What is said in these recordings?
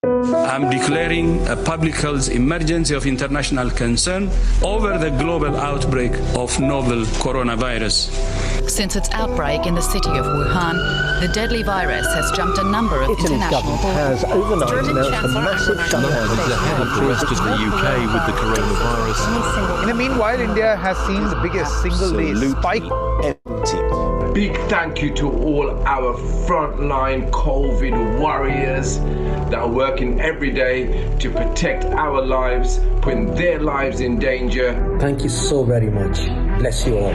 I'm declaring a public health emergency of international concern over the global outbreak of novel coronavirus. Since its outbreak in the city of Wuhan, the deadly virus has jumped a number of Italy's international government has overnight announced a massive shutdown ahead of the rest of the UK with the coronavirus. In the meanwhile, India has seen the biggest single-day spike. empty. Big thank you to all our frontline COVID warriors that are working every day to protect our lives, putting their lives in danger. Thank you so very much. Bless you all.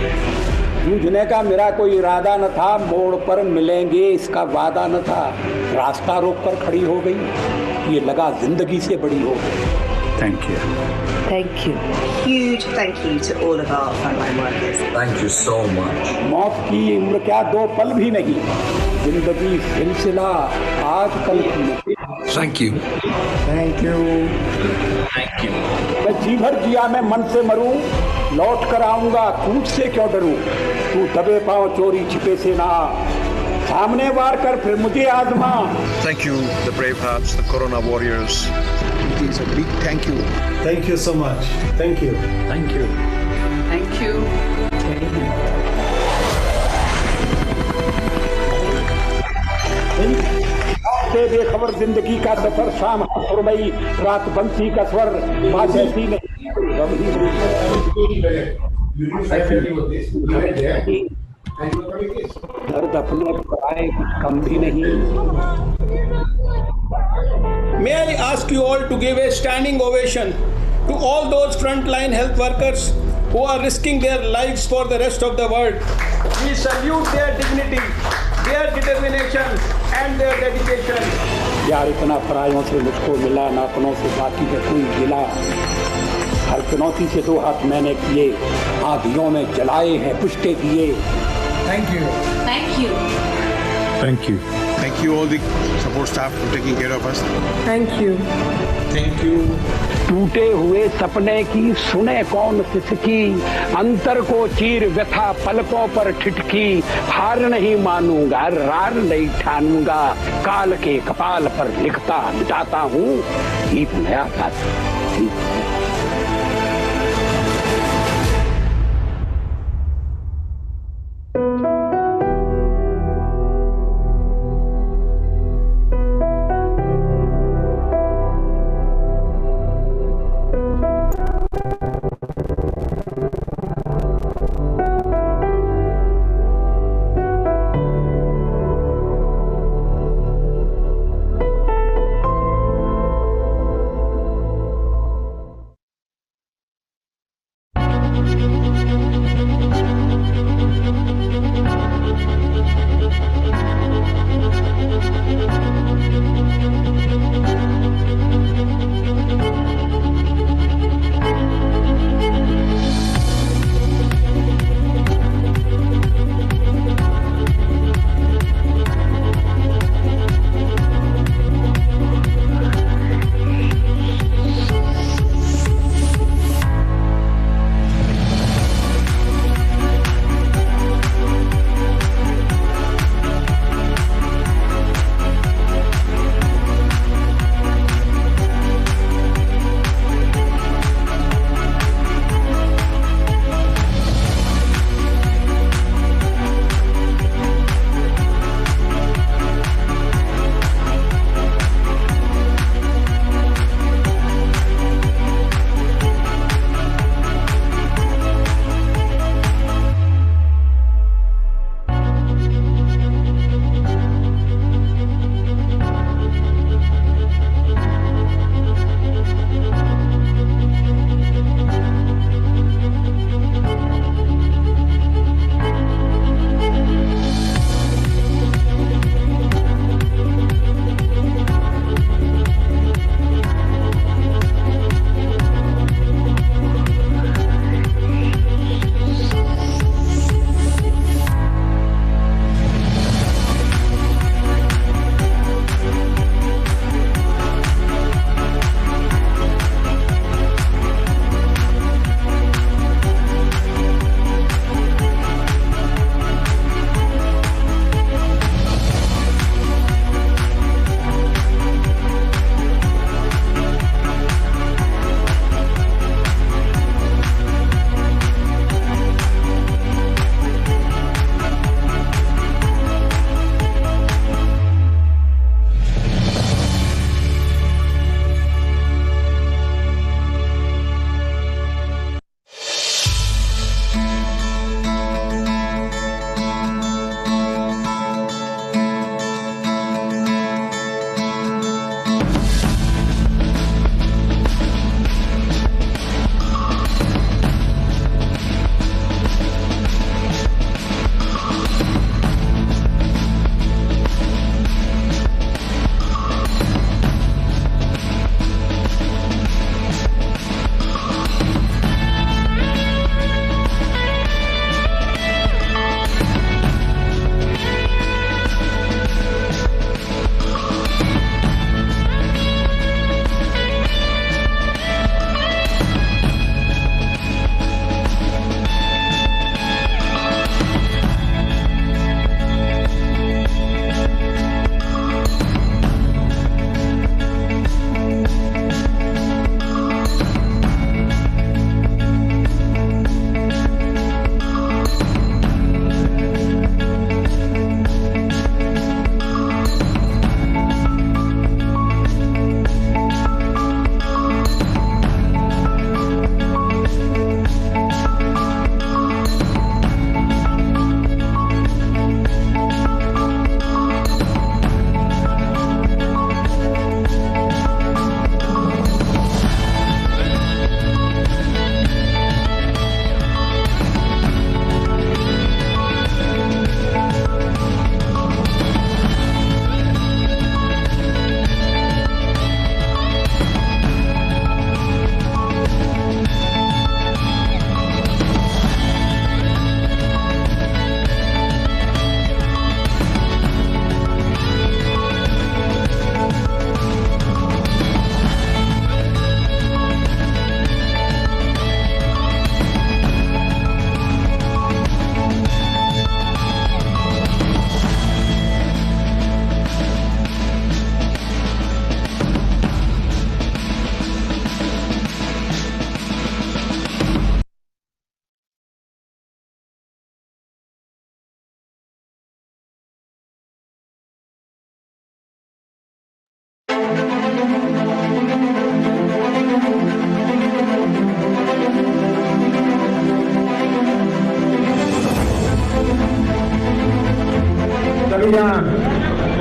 जूझने का मेरा कोई इरादा न था, मोड़ पर मिलेंगे इसका वादा न था, रास्ता रोक कर खड़ी हो गई, ये लगा जिंदगी से बड़ी हो गई. Thank you. Thank you. Huge thank you to all of our frontline workers. Thank you so much. मौत की उम्र क्या दो पल भी नहीं, जिंदगी सिलसिला आज कल की नहीं. Thank you. Thank you. Thank you. मैं जी भर जिया मैं मन से मरूं, लौट कर आऊंगा कूद से क्यों डरूं, तू दबे पांव चोरी छिपे से ना, सामने वार कर फिर मुझे आजमा. Thank you, the brave hearts, the corona warriors. It is a big thank you. Thank you so much. Thank you. Thank you. Thank you. से बेखबर जिंदगी का सफर, शाम सुरमई रात बंसी का स्वर, बात ऐसी नहीं दर्द अपने पराए कम भी नहीं. May I ask you all to give a standing ovation to all those frontline health workers who are risking their lives for the rest of the world. We salute their dignity, their determination and their dedication. यार इतना परायों से मुझको मिला, ना अपनों से बाकी का कोई गिला, हर चुनौती से दो हाथ मैंने किए, आंधियों में जलाए हैं पुष्टे दिए. Thank you. Thank you. Thank you. Thank you all the support staff for taking care of us. Thank you. Thank you. टूटे हुए सपने की सुने कौन सिसकी, अंतर को चीर व्यथा पलकों पर ठिठकी, हार नहीं मानूंगा रार नहीं ठानूंगा, काल के कपाल पर लिखता मिटाता हूँ गीत नया गाता.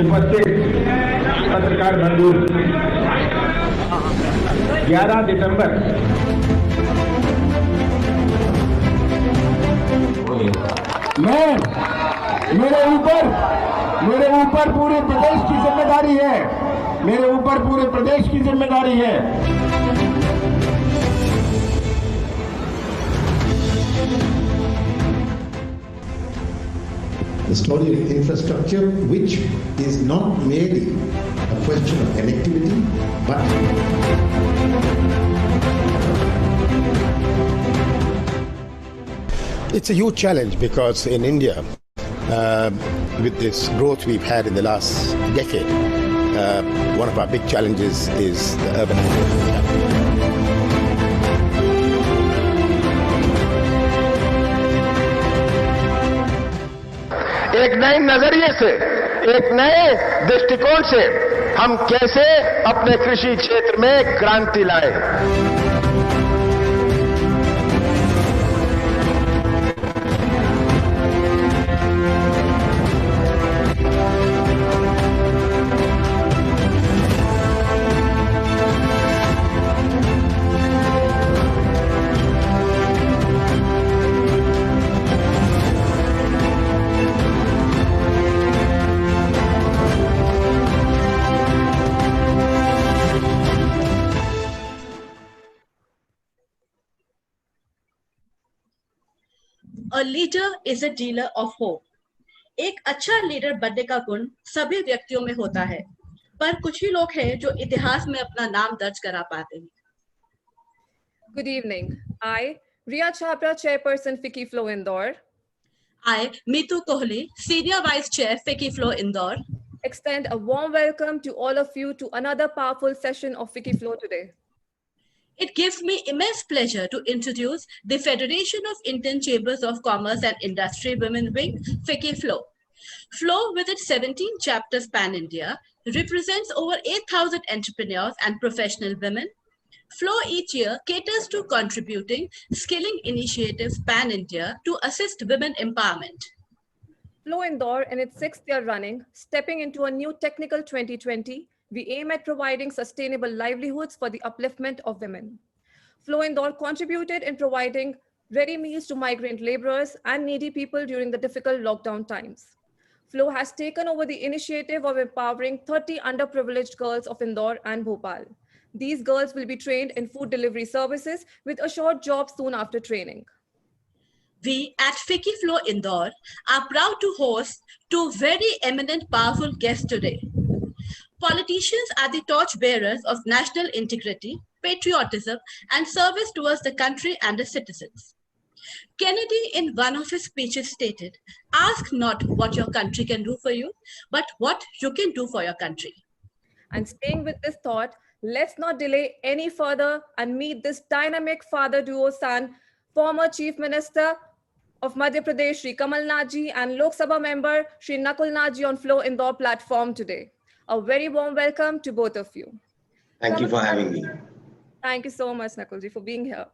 उपस्थित पत्रकार बंधु, 11 दिसंबर मेरे ऊपर पूरे प्रदेश की जिम्मेदारी है, मेरे ऊपर पूरे प्रदेश की जिम्मेदारी है। The story of infrastructure, which is not merely a question of connectivity, but It's a huge challenge because in India, with this growth we've had in the last decade, one of our big challenges is the urbanization. एक नए नजरिए से, एक नए दृष्टिकोण से हम कैसे अपने कृषि क्षेत्र में क्रांति लाए। A leader is a dealer of hope. एक अच्छा लीडर बनने का गुण सभी व्यक्तियों में होता है, पर कुछ ही लोग हैं जो इतिहास में अपना नाम दर्ज करा पाते हैं। Good evening. I, Riya Chhabra, Chairperson FICCI Flow Indore. I, Meetu Kohli, Senior Vice Chair FICCI Flow Indore. Extend a warm welcome to all of you to another powerful session of FICCI Flow today. It gives me immense pleasure to introduce the Federation of Indian Chambers of Commerce and Industry Women Wing, FICCI Flow. Flow, with its 17 chapters pan-India, represents over 8,000 entrepreneurs and professional women. Flow each year caters to contributing skilling initiatives pan-India to assist women empowerment. Flow Indore, in its 6th year running, stepping into a new technical 2020, we aim at providing sustainable livelihoods for the upliftment of women. Flow Indore contributed in providing ready meals to migrant laborers and needy people during the difficult lockdown times. Flow has taken over the initiative of empowering 30 underprivileged girls of Indore and Bhopal. These girls will be trained in food delivery services with assured jobs soon after training. We at FICCI Flow Indore are proud to host two very eminent, powerful guests today. Politicians are the torch bearers of national integrity, patriotism, and service towards the country and the citizens. Kennedy, in one of his speeches, stated, "Ask not what your country can do for you, but what you can do for your country." And staying with this thought, let's not delay any further and meet this dynamic father duo son, former Chief Minister of Madhya Pradesh, Shri Kamal Nath ji, and Lok Sabha member, Shri Nakul Nath ji, on Flow Indore platform today. A very warm welcome to both of you. thank you for having me. Thank you so much, Nakul ji, for being here.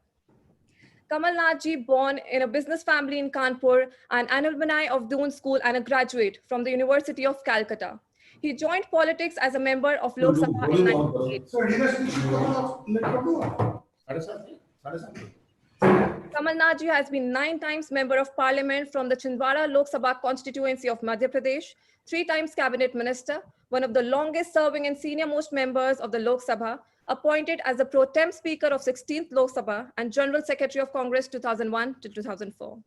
Kamal Nath ji, born in a business family in Kanpur, an alumni of Doon School and a graduate from the University of Calcutta. He joined politics as a member of Lok Sabha in 1988. Kamal Nath ji has been 9 times Member of Parliament from the Chhindwara Lok Sabha constituency of Madhya Pradesh, 3 times Cabinet Minister, one of the longest serving and senior most members of the Lok Sabha, appointed as the pro tem Speaker of 16th Lok Sabha and General Secretary of Congress 2001 to 2004.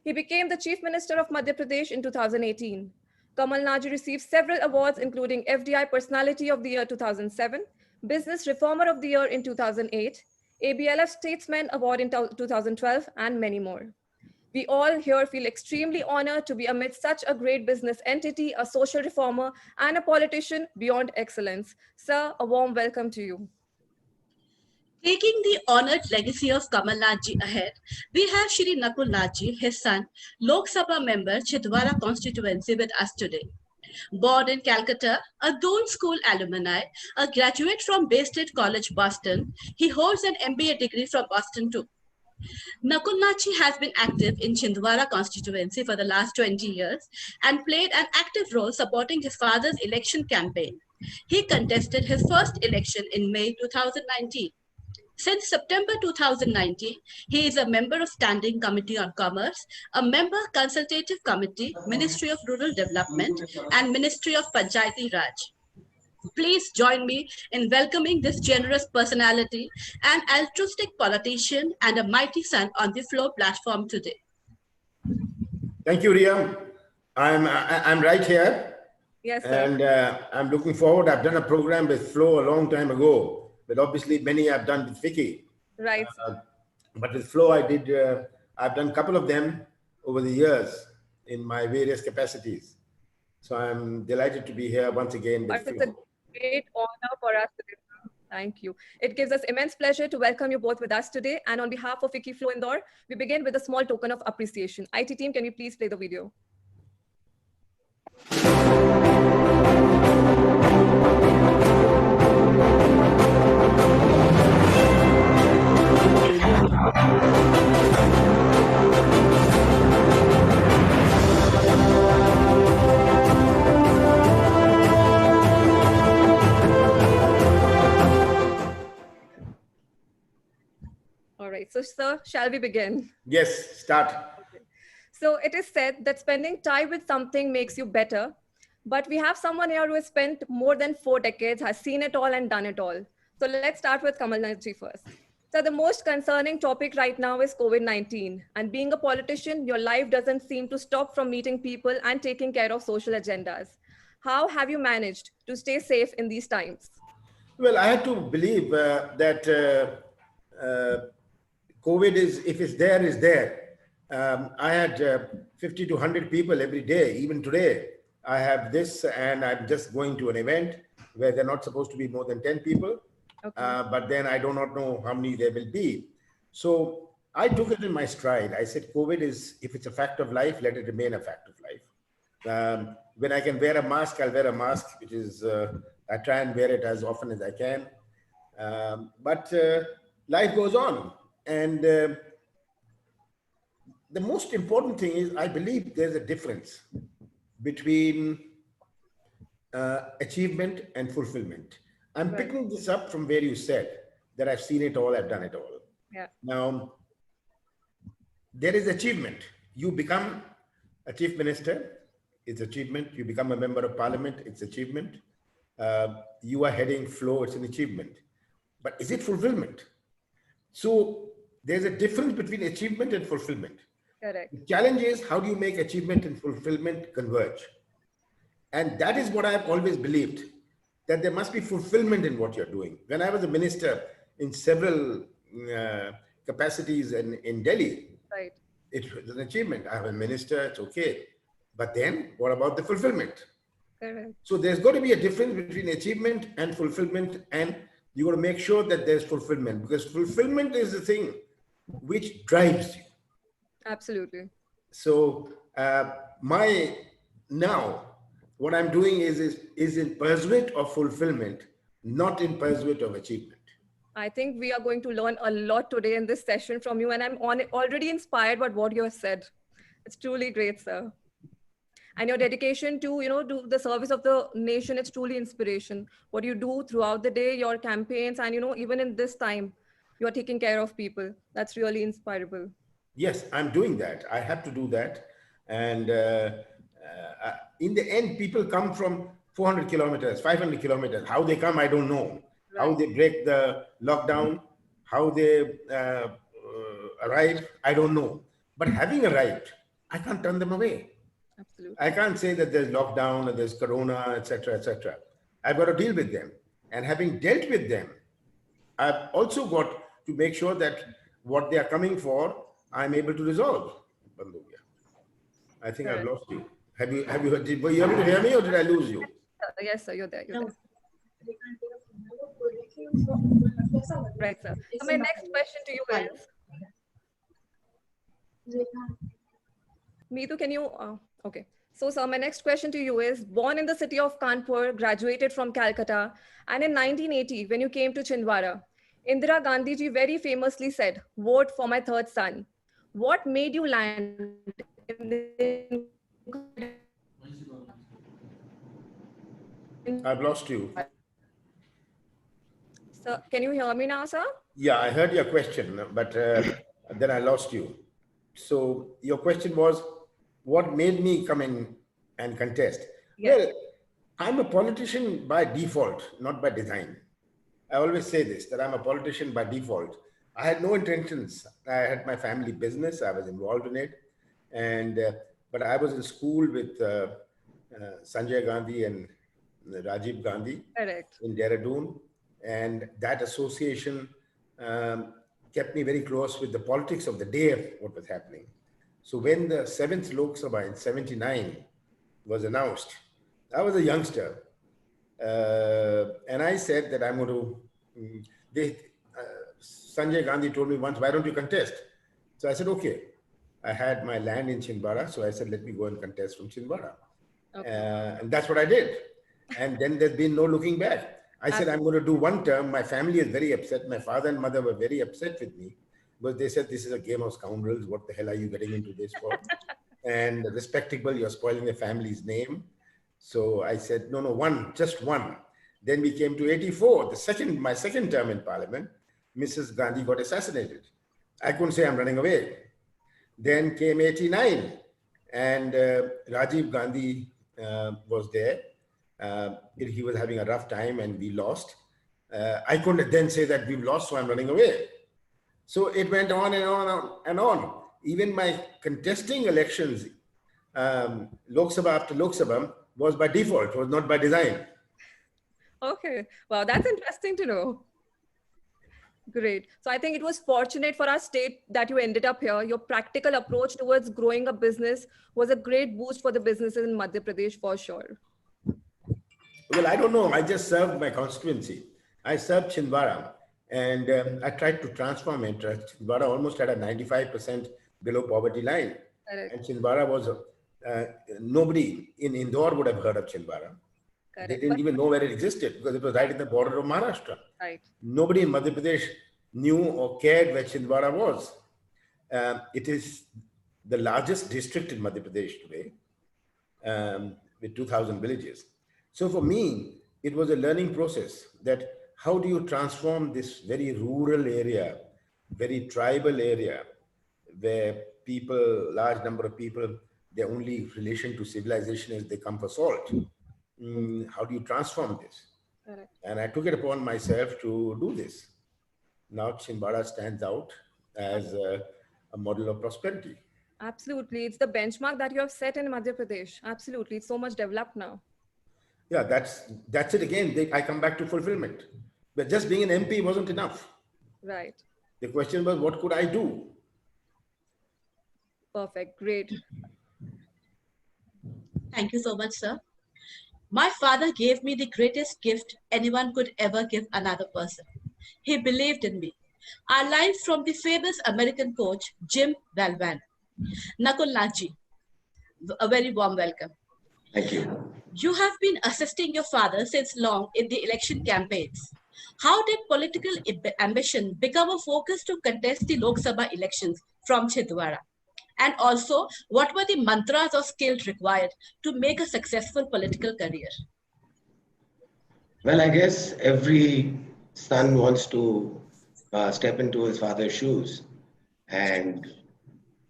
He became the Chief Minister of Madhya Pradesh in 2018. Kamal Nath ji received several awards, including FDI Personality of the Year 2007, Business Reformer of the Year in 2008, ABLF Statesman Award in 2012, and many more. We all here feel extremely honored to be amidst such a great business entity, a social reformer, and a politician beyond excellence. Sir, a warm welcome to you. Taking the honored legacy of Kamal Nath ji ahead, we have Shri Nakul Nath ji, his son, Lok Sabha member, Chhindwara constituency, with us today. Born in Calcutta, a Doon School alumni, a graduate from Bay State College, Boston, he holds an MBA degree from Boston too. Nakul Nachi has been active in Chhindwara constituency for the last 20 years and played an active role supporting his father's election campaign. He contested his first election in May 2019. Since September 2019, he is a member of Standing Committee on Commerce, a member Consultative Committee, Ministry of Rural Development, and Ministry of Panchayati Raj. Please join me in welcoming this generous personality, an altruistic politician, and a mighty son on the Flow platform today. Thank you, Ria. I'm right here. Yes, sir. And I'm looking forward. I've done a program with Flow a long time ago, but obviously many I've done with Vicky. Right. But with Flow, I've done a couple of them over the years in my various capacities. So I'm delighted to be here once again with It's Flow. a great honor for us today. Thank you. It gives us immense pleasure to welcome you both with us today. And on behalf of Wiki Flow Indore, we begin with a small token of appreciation. IT team, can you please play the video? All right, so sir, shall we begin? Yes, start. So it is said that spending time with something makes you better, but we have someone here who has spent more than 4 decades, has seen it all and done it all. So let's start with Kamal Nachi first. So the most concerning topic right now is COVID-19. And being a politician, your life doesn't seem to stop from meeting people and taking care of social agendas. How have you managed to stay safe in these times? Well, I had to believe that COVID is, if it's there, is there. I had 50 to 100 people every day. Even today, I have this, and I'm just going to an event where they're not supposed to be more than 10 people. Okay. But then I do not know how many there will be. So I took it in my stride. I said, COVID is, if it's a fact of life, let it remain a fact of life. When I can wear a mask, I'll wear a mask, which is, I try and wear it as often as I can. But life goes on. And the most important thing is, I believe there's a difference between achievement and fulfillment. I'm picking this up from where you said that I've seen it all, I've done it all. Yeah. Now, there is achievement. You become a chief minister, it's achievement. You become a member of parliament, it's achievement. You are heading Flow, it's an achievement. But is it fulfillment? So there's a difference between achievement and fulfillment. Correct. The challenge is, how do you make achievement and fulfillment converge? And that is what I've always believed, that there must be fulfillment in what you're doing. When I was a minister in several capacities in Delhi, right, it was an achievement. I'm a minister, it's okay. But then what about the fulfillment? Correct. So there's got to be a difference between achievement and fulfillment, and you got to make sure that there's fulfillment, because fulfillment is the thing which drives you. Absolutely. So what I'm doing is in pursuit of fulfillment, not in pursuit of achievement. I think we are going to learn a lot today in this session from you, and I'm already inspired by what you have said. It's truly great, sir. And your dedication to, do the service of the nation, it's truly inspiration. What you do throughout the day, your campaigns, and, even in this time, you are taking care of people. That's really inspirable. Yes, I'm doing that. I have to do that. And in the end, people come from 400 kilometers, 500 kilometers. How they come, I don't know. Right. How they break the lockdown, how they arrive, I don't know. But having arrived, I can't turn them away. Absolutely. I can't say that there's lockdown or there's corona, etc., etc. I've got to deal with them. And having dealt with them, I've also got to make sure that what they are coming for, I'm able to resolve. I think I've lost you. Were you able to hear me, or did I lose you? Yes, sir, you're there. You're there. Right, sir. So my next question to you is, Meetu, can you, okay. So sir, my next question to you is, born in the city of Kanpur, graduated from Calcutta, and in 1980, when you came to Chhindwara, Indira Gandhi ji very famously said, "Vote for my third son." What made you land in the... I've lost you. Sir, can you hear me now, sir? Yeah, I heard your question, but then I lost you. So your question was, what made me come in and contest? Yes. Well, I'm a politician by default, not by design. I always say this, that I'm a politician by default. I had no intentions. I had my family business. I was involved in it. And, but I was in school with Sanjay Gandhi and Rajiv Gandhi. Correct. In Dehradun. And that association kept me very close with the politics of the day of what was happening. So when the 7th Lok Sabha in 79 was announced, I was a youngster. And I said that I'm going to, Sanjay Gandhi told me once, why don't you contest? So I said, okay. I had my land in Chhindwara. So I said, let me go and contest from Chhindwara. Okay. And that's what I did. And then there's been no looking back. I said, I'm going to do one term. My family is very upset. My father and mother were very upset with me because they said, this is a game of scoundrels. What the hell are you getting into this for? And respectable, you're spoiling the family's name. So I said, no, just one. Then we came to 84, my second term in parliament. Mrs. Gandhi got assassinated. I couldn't say I'm running away. Then came 89 and Rajiv Gandhi was there. He was having a rough time and we lost. I couldn't then say that we've lost, so I'm running away. So it went on and on and on. Even my contesting elections, Lok Sabha after Lok Sabha, was by default, was not by design. Okay, wow, that's interesting to know. Great. So I think it was fortunate for our state that you ended up here. Your practical approach towards growing a business was a great boost for the businesses in Madhya Pradesh for sure. Well, I don't know. I just served my constituency. I served Chhindwara and I tried to transform it. Chhindwara almost had a 95% below poverty line. Correct. And Chhindwara was, nobody in Indore would have heard of Chhindwara. Correct. They didn't even know where it existed because it was right in the border of Maharashtra. Right. Nobody in Madhya Pradesh knew or cared where Chhindwara was. It is the largest district in Madhya Pradesh today with 2,000 villages. So for me, it was a learning process that how do you transform this very rural area, very tribal area where people, large number of people, their only relation to civilization is they come for salt. How do you transform this? Correct. And I took it upon myself to do this. Now Chhindwara stands out as a model of prosperity. Absolutely. It's the benchmark that you have set in Madhya Pradesh. Absolutely. It's so much developed now. Yeah, that's it again. I come back to fulfillment. But just being an MP wasn't enough. Right. The question was, what could I do? Perfect. Great. Thank you so much, sir. My father gave me the greatest gift anyone could ever give another person. He believed in me. Our line from the famous American coach, Jim Valvan. Nakul Nathji, a very warm welcome. Thank you. You have been assisting your father since long in the election campaigns. How did political ambition become a focus to contest the Lok Sabha elections from Chhindwara? And also, what were the mantras or skills required to make a successful political career? Well, I guess every son wants to step into his father's shoes. And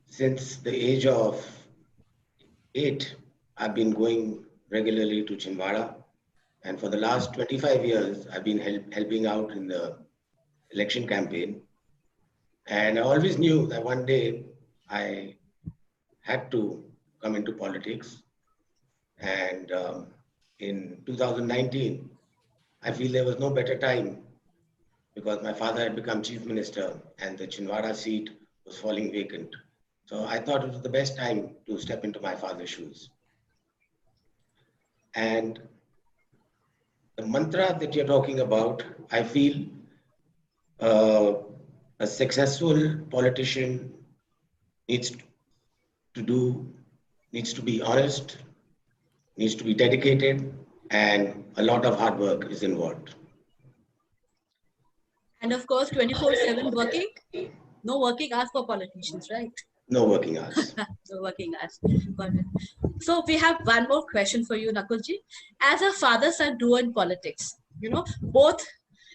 since the age of 8, I've been going regularly to Chhindwara. And for the last 25 years, I've been helping out in the election campaign. And I always knew that one day I had to come into politics. And in 2019, I feel there was no better time because my father had become chief minister and the Chhindwara seat was falling vacant. So I thought it was the best time to step into my father's shoes. And the mantra that you're talking about, I feel a successful politician needs to be honest, needs to be dedicated, and a lot of hard work is involved. And of course, 24/7 working. No working hours for politicians, right? No working hours. No working hours. Got it. So we have one more question for you, Nakulji. As a father-son duo in politics, both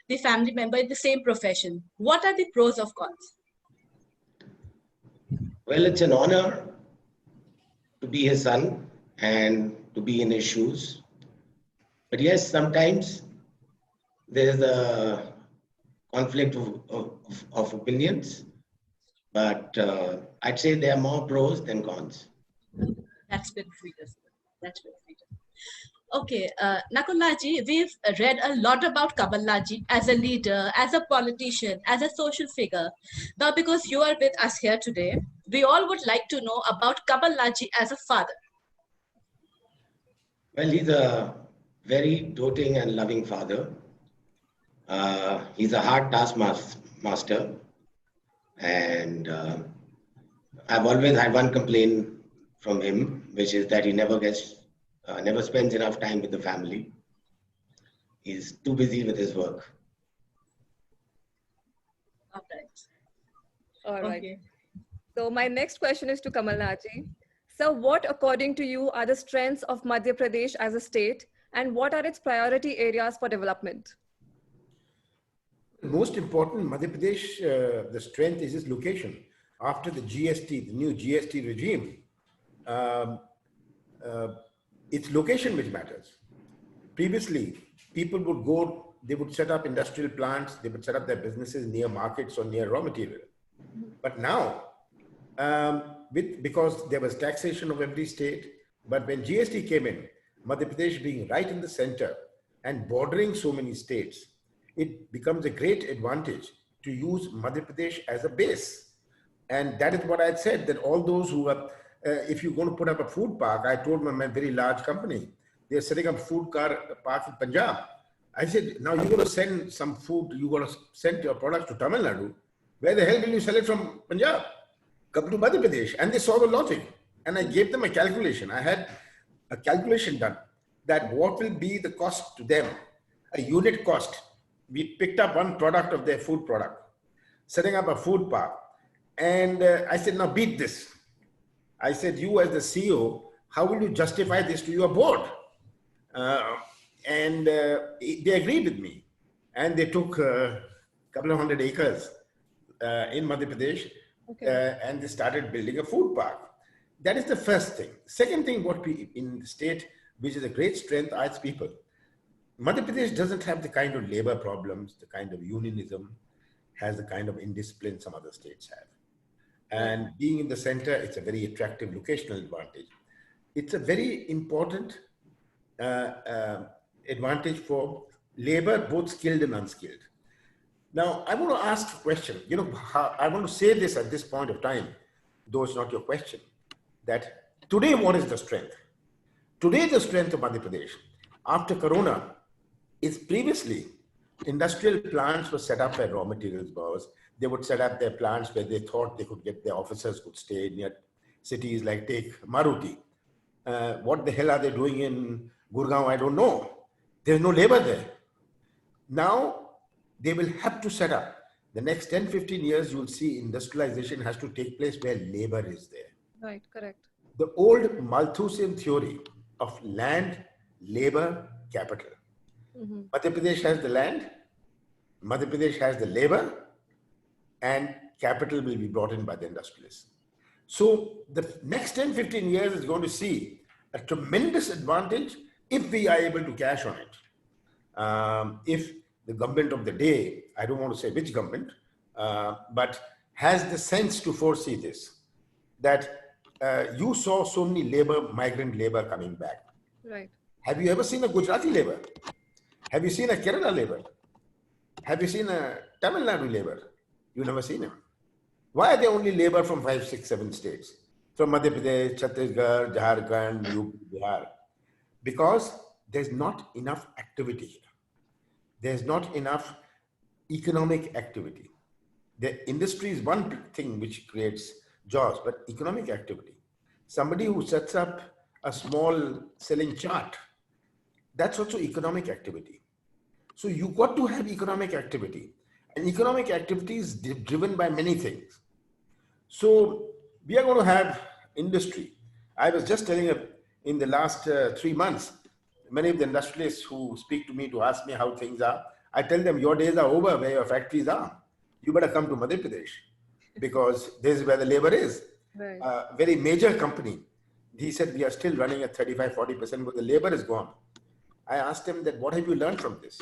the family member in the same profession, what are the pros of cons? Well, it's an honor to be his son and to be in his shoes. But yes, sometimes there's a conflict of opinions. But I'd say there are more pros than cons. That's been freedom. That's been freedom. Okay, Nakullaji, we've read a lot about Kamallaji as a leader, as a politician, as a social figure. Now, because you are with us here today, we all would like to know about Kamallaji as a father. Well, he's a very doting and loving father. He's a hard taskmaster. And I've always had one complaint from him, which is that he never spends enough time with the family. He's too busy with his work. All right. Okay. So my next question is to Kamallaji. So what, according to you, are the strengths of Madhya Pradesh as a state, and what are its priority areas for development? Most important, Madhya Pradesh, the strength is its location. After the GST, the new GST regime, it's location which matters. Previously, people would go, they would set up industrial plants, they would set up their businesses near markets or near raw material. But now, because there was taxation of every state, but when GST came in, Madhya Pradesh being right in the center and bordering so many states, it becomes a great advantage to use Madhya Pradesh as a base. And that is what I had said, that all those who are, if you're going to put up a food park, I told my very large company, they're setting up a food park in Punjab. I said, now you're going to send some food, you're going to send your products to Tamil Nadu. Where the hell will you sell it from Punjab? Come to Madhya Pradesh. And they saw the logic. And I gave them a calculation. I had a calculation done that what will be the cost to them, a unit cost. We picked up one product of their food product, setting up a food park. And I said, now beat this. I said, you as the CEO, how will you justify this to your board? And they agreed with me. And they took a couple of 100 acres in Madhya Pradesh, and they started building a food park. That is the first thing. Second thing, what we in the state, which is a great strength, are its people. Madhya Pradesh doesn't have the kind of labor problems, the kind of unionism, has the kind of indiscipline some other states have. And being in the center, it's a very attractive locational advantage. It's a very important advantage for labor, both skilled and unskilled. Now, I want to ask a question. I want to say this at this point of time, though it's not your question, that today, what is the strength? Today, the strength of Madhya Pradesh, after Corona, is previously industrial plants were set up by raw materials buyers. They would set up their plants where they thought they could get their officers could stay near cities like take Maruti. What the hell are they doing in Gurgaon? I don't know. There's no labor there. Now they will have to set up. The next 10, 15 years, you'll see industrialization has to take place where labor is there. Right, correct. The old Malthusian theory of land, labor, capital. Madhya Pradesh has the land, Madhya Pradesh has the labor, and capital will be brought in by the industrialists. So the next 10, 15 years is going to see a tremendous advantage if we are able to cash on it. If the government of the day, I don't want to say which government, but has the sense to foresee this, that you saw so many migrant labor coming back. Right. Have you ever seen a Gujarati labor? Have you seen a Kerala labor? Have you seen a Tamil Nadu labor? You've never seen them. Why are they only labor from 5, 6, 7 states? From Madhya Pradesh, Chhattisgarh, Jharkhand, UP, Bihar. Because there's not enough activity here. There's not enough economic activity. The industry is one big thing which creates jobs, but economic activity. Somebody who sets up a small selling chart, that's also economic activity. So you got to have economic activity. And economic activity is driven by many things. So we are going to have industry. I was just telling you in the last 3 months, many of the industrialists who speak to me to ask me how things are, I tell them your days are over where your factories are. You better come to Madhya Pradesh because this is where the labor is. Right. Very major company. He said, we are still running at 35-40%, but the labor is gone. I asked him that, what have you learned from this?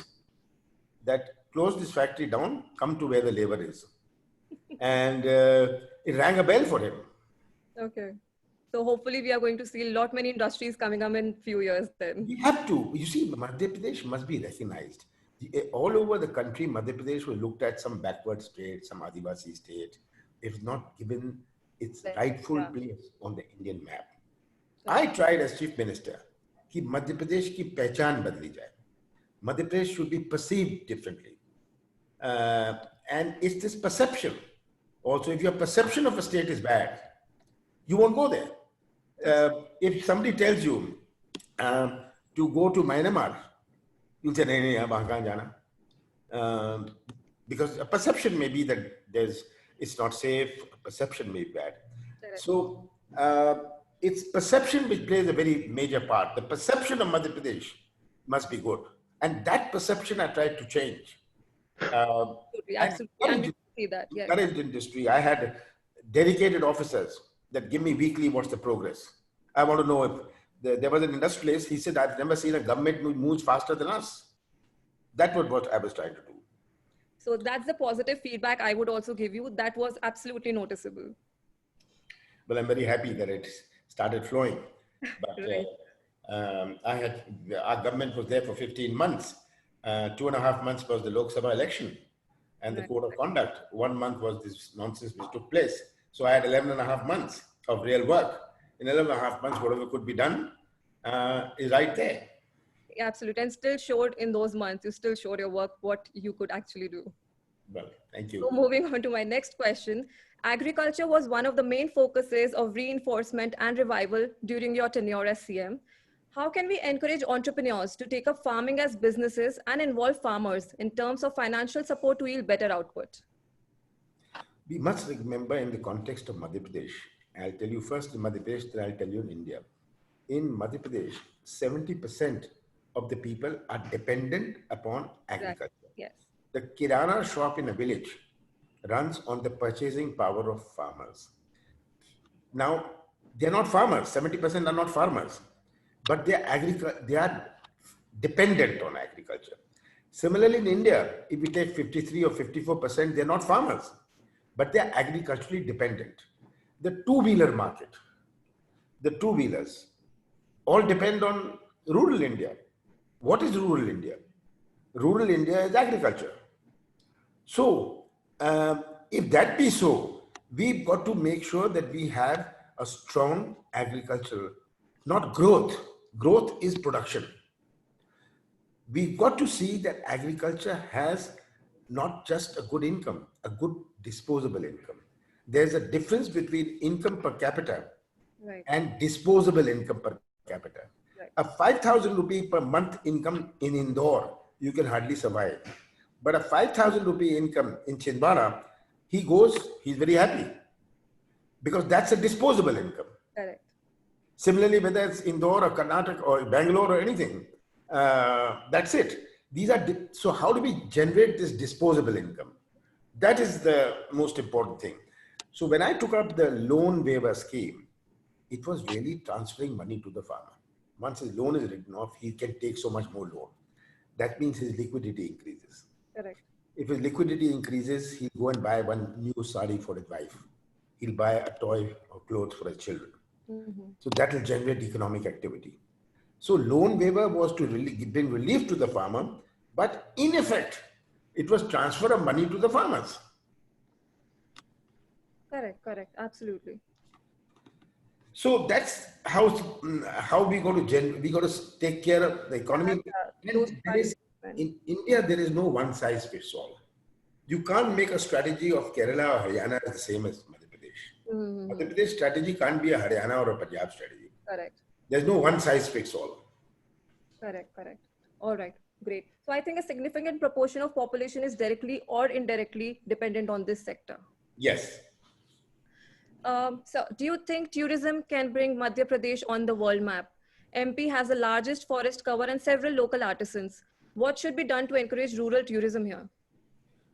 That close this factory down, come to where the labor is. And it rang a bell for him. Okay. So hopefully we are going to see a lot many industries coming up in few years then. We have to. You see, Madhya Pradesh must be recognized. All over the country, Madhya Pradesh was looked at some backward state, some Adivasi state. It's not given its rightful place on the Indian map. I tried as chief minister कि मध्य प्रदेश की पहचान बदली जाए. Madhya Pradesh should be perceived differently. And it's this perception. Also, if your perception of a state is bad, you won't go there. If somebody tells you to go to Myanmar, you'll say, nahi, nahi, wahan kahan jana? Because a perception may be that it's not safe, a perception may be bad. So it's perception which plays a very major part. The perception of Madhya Pradesh must be good. And that perception I tried to change. Absolutely. And we see that. Yeah. Current industry, I had dedicated officers that give me weekly what's the progress. I want to know if there was an industrialist, he said, I've never seen a government who moves faster than us. That was what I was trying to do. So that's the positive feedback I would also give you. That was absolutely noticeable. Well, I'm very happy that it started flowing. But Right. our government was there for 15 months. 2.5 months was the Lok Sabha election and the code of conduct. 1 month was this nonsense which took place. So I had 11.5 months of real work. In 11.5 months, whatever could be done is right there. Yeah, absolutely. And still showed in those months, you still showed your work, what you could actually do. Well, thank you. So moving on to my next question. Agriculture was one of the main focuses of reinforcement and revival during your tenure as CM. How can we encourage entrepreneurs to take up farming as businesses and involve farmers in terms of financial support to yield better output? We must remember in the context of Madhya Pradesh, I'll tell you first in Madhya Pradesh, then I'll tell you in India. In Madhya Pradesh, 70% of the people are dependent upon agriculture. Yes. The Kirana shop in a village runs on the purchasing power of farmers. Now, they're not farmers, 70% are not farmers, but they are dependent on agriculture. Similarly, in India, if we take 53 or 54%, they're not farmers, but they're agriculturally dependent. The two-wheeler market, the two-wheelers, all depend on rural India. What is rural India? Rural India is agriculture. So, if that be so, we've got to make sure that we have a strong agricultural, not growth. Growth is production. We've got to see that agriculture has not just a good income, a good disposable income. There's a difference between income per capita and disposable income per capita. A 5,000 rupee per month income in Indore, you can hardly survive. But a 5,000 rupee income in Chhindwara, he's very happy because that's a disposable income. Correct. Similarly, whether it's Indore or Karnataka or Bangalore or anything, that's it. So how do we generate this disposable income? That is the most important thing. So when I took up the loan waiver scheme, it was really transferring money to the farmer. Once his loan is written off, he can take so much more loan. That means his liquidity increases. Correct. If his liquidity increases, he'll go and buy one new sari for his wife. He'll buy a toy or clothes for his children. So that will generate economic activity. So loan waiver was to really bring relief to the farmer, but in effect, it was transfer of money to the farmers. Correct. Absolutely. So that's how we got to take care of the economy. In India, there is no one size fits all. You can't make a strategy of Kerala or Haryana as the same as Madhya Pradesh. Madhya Pradesh strategy can't be a Haryana or a Punjab strategy. Correct. There's no one size fits all. Correct. All right. Great. So I think a significant proportion of population is directly or indirectly dependent on this sector. Yes. So do you think tourism can bring Madhya Pradesh on the world map? MP has the largest forest cover and several local artisans. What should be done to encourage rural tourism here?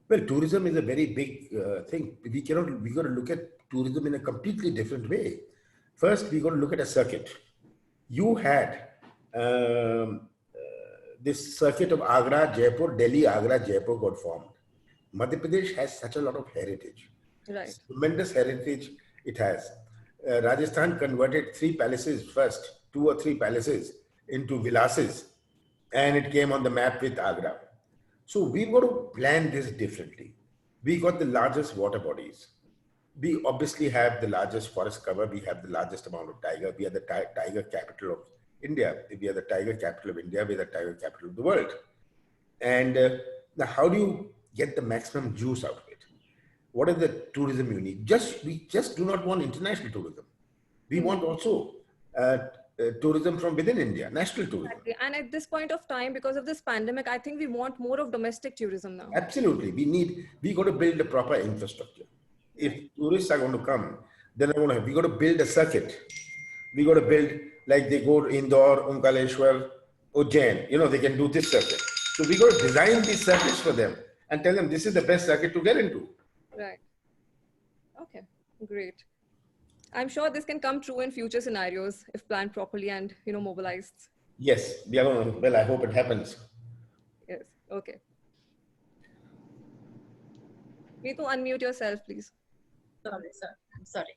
Well, tourism is a very big thing. We got to look at tourism in a completely different way. First, we got to look at a circuit. You had this circuit of Agra, Jaipur, Delhi, Agra, Jaipur got formed. Madhya Pradesh has such a lot of heritage. Right. Tremendous heritage it has. Rajasthan converted 3 palaces first, 2 or 3 palaces into villases, and it came on the map with Agra. So we've got to plan this differently. We got the largest water bodies. We obviously have the largest forest cover. We have the largest amount of tiger. We are the tiger capital of India. We are the tiger capital of India. We are the tiger capital of the world. And now how do you get the maximum juice out of it? What is the tourism you need? We just do not want international tourism. We want also tourism from within India, national tourism. Exactly. And at this point of time, because of this pandemic, I think we want more of domestic tourism now. Absolutely. We got to build a proper infrastructure. If tourists are going to come, then we got to build a circuit. We got to build, like they go to Indore, Omkareshwar, Ujjain, they can do this circuit. So we got to design these circuits for them and tell them this is the best circuit to get into. Right. Okay, great. I'm sure this can come true in future scenarios if planned properly and, mobilized. Yes, we are going to, well, I hope it happens. Yes, okay. Neetu, unmute yourself, please. Sorry, sir. I'm sorry.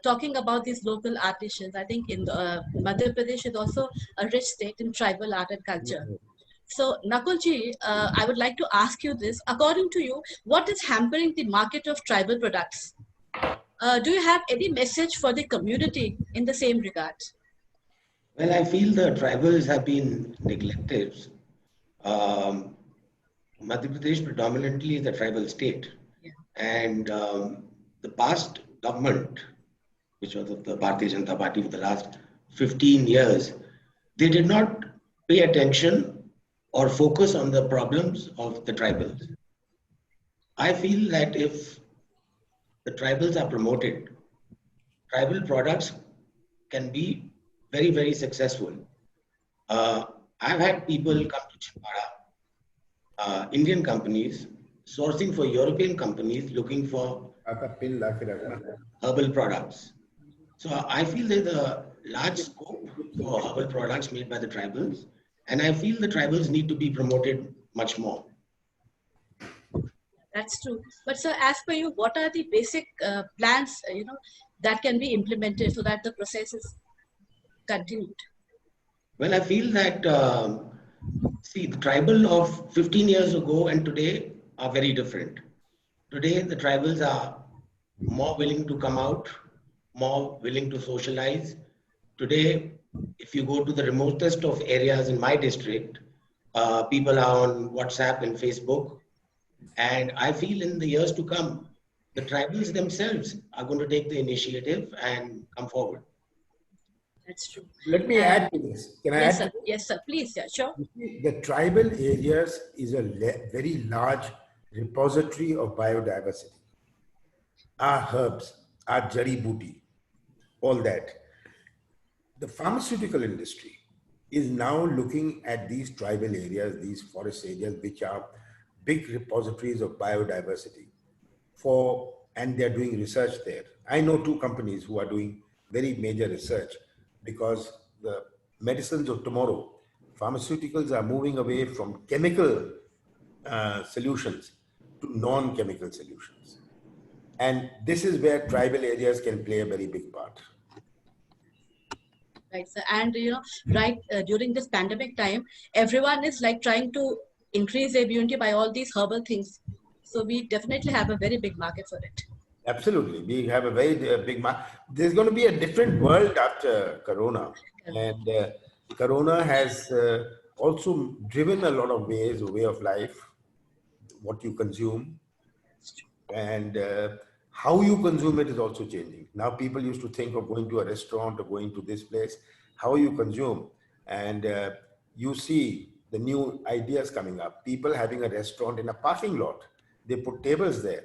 Talking about these local artisans, I think in Madhya Pradesh is also a rich state in tribal art and culture. So, Nakulji, I would like to ask you this. According to you, what is hampering the market of tribal products? Do you have any message for the community in the same regard? Well, I feel the tribals have been neglected. Madhya Pradesh predominantly is a tribal state. Yeah. And the past government, which was the Bharatiya Janata Party for the last 15 years, they did not pay attention or focus on the problems of the tribals. I feel that if the tribals are promoted, tribal products can be very, very successful. I've had people come to Chhindwara, Indian companies, sourcing for European companies, looking for herbal products. So I feel there's a large scope for herbal products made by the tribals, and I feel the tribals need to be promoted much more. That's true. But sir, as per you, what are the basic plans, that can be implemented so that the process is continued? Well, I feel that, the tribal of 15 years ago and today are very different. Today, the tribals are more willing to come out, more willing to socialize. Today, if you go to the remotest of areas in my district, people are on WhatsApp and Facebook. And I feel in the years to come, the tribals themselves are going to take the initiative and come forward. That's true. Let me add to this. Can I yes, add? Sir. Yes, sir. Please, yeah, sure. The tribal areas is a very large repository of biodiversity. Our herbs, our jari booty, all that. The pharmaceutical industry is now looking at these tribal areas, these forest areas, which are big repositories of biodiversity and they're doing research there. I know 2 companies who are doing very major research because the medicines of tomorrow, pharmaceuticals are moving away from chemical solutions to non-chemical solutions. And this is where tribal areas can play a very big part. Right, sir. And, during this pandemic time, everyone is trying to increase their immunity by all these herbal things. So we definitely have a very big market for it. Absolutely. We have a very big market. There's going to be a different world after Corona. And Corona has also driven a lot of ways, a way of life, what you consume. And how you consume it is also changing. Now people used to think of going to a restaurant or going to this place, how you consume. And you see the new ideas coming up. People having a restaurant in a parking lot. They put tables there.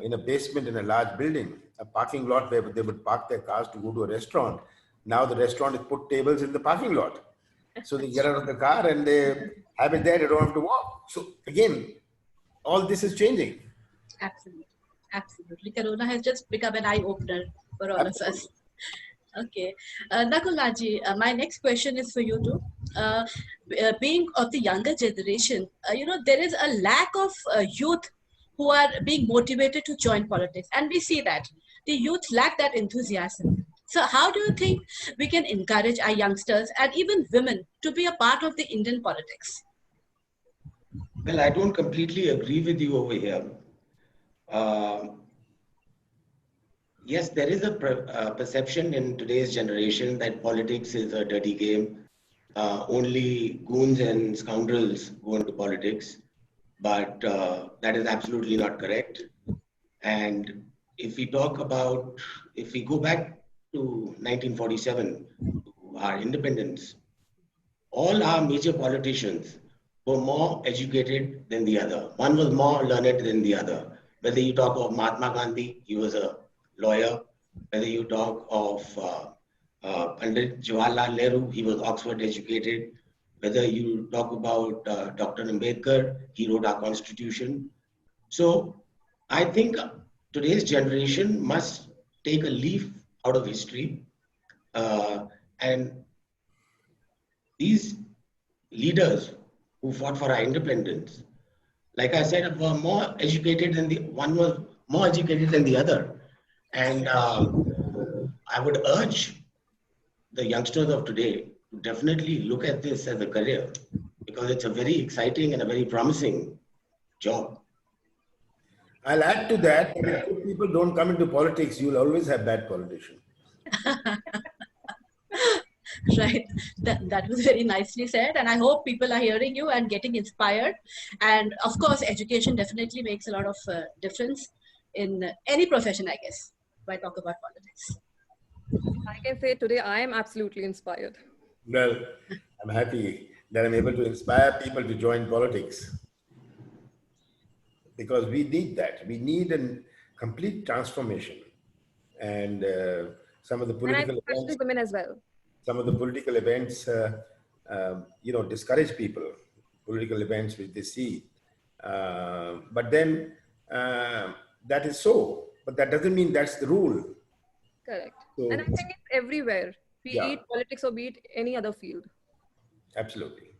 In a basement in a large building, a parking lot where they would park their cars to go to a restaurant. Now the restaurant has put tables in the parking lot. So they get out of the car and they have it there, they don't have to walk. So again, all this is changing. Absolutely. Absolutely. Corona has just become an eye-opener for all of us. Okay. Nakulnaji, my next question is for you too. Being of the younger generation, there is a lack of youth who are being motivated to join politics. And we see that the youth lack that enthusiasm. So how do you think we can encourage our youngsters and even women to be a part of the Indian politics? Well, I don't completely agree with you over here. Yes, there is a perception in today's generation that politics is a dirty game. Only goons and scoundrels go into politics. But that is absolutely not correct. And if we go back to 1947, our independence, all our major politicians were more educated than the other. One was more learned than the other. Whether you talk of Mahatma Gandhi, he was a lawyer. Whether you talk of Pandit Jawaharlal Nehru, he was Oxford educated. Whether you talk about Dr. Ambedkar, he wrote our constitution. So I think today's generation must take a leaf out of history. And these leaders who fought for our independence, like I said, were more educated than one was more educated than the other. And I would urge the youngsters of today to definitely look at this as a career, because it's a very exciting and a very promising job. I'll add to that, if people don't come into politics, you'll always have bad politicians. Right. That was very nicely said. And I hope people are hearing you and getting inspired. And of course, education definitely makes a lot of difference in any profession, I guess, when I talk about politics. I can say today I am absolutely inspired. Well, I'm happy that I'm able to inspire people to join politics, because we need that. We need a complete transformation. And some of the political events, women as well. Some of the political events, discourage people, political events which they see. But then that is so, but that doesn't mean that's the rule. Correct. So, and I think it's everywhere, be it politics or be it any other field. Absolutely.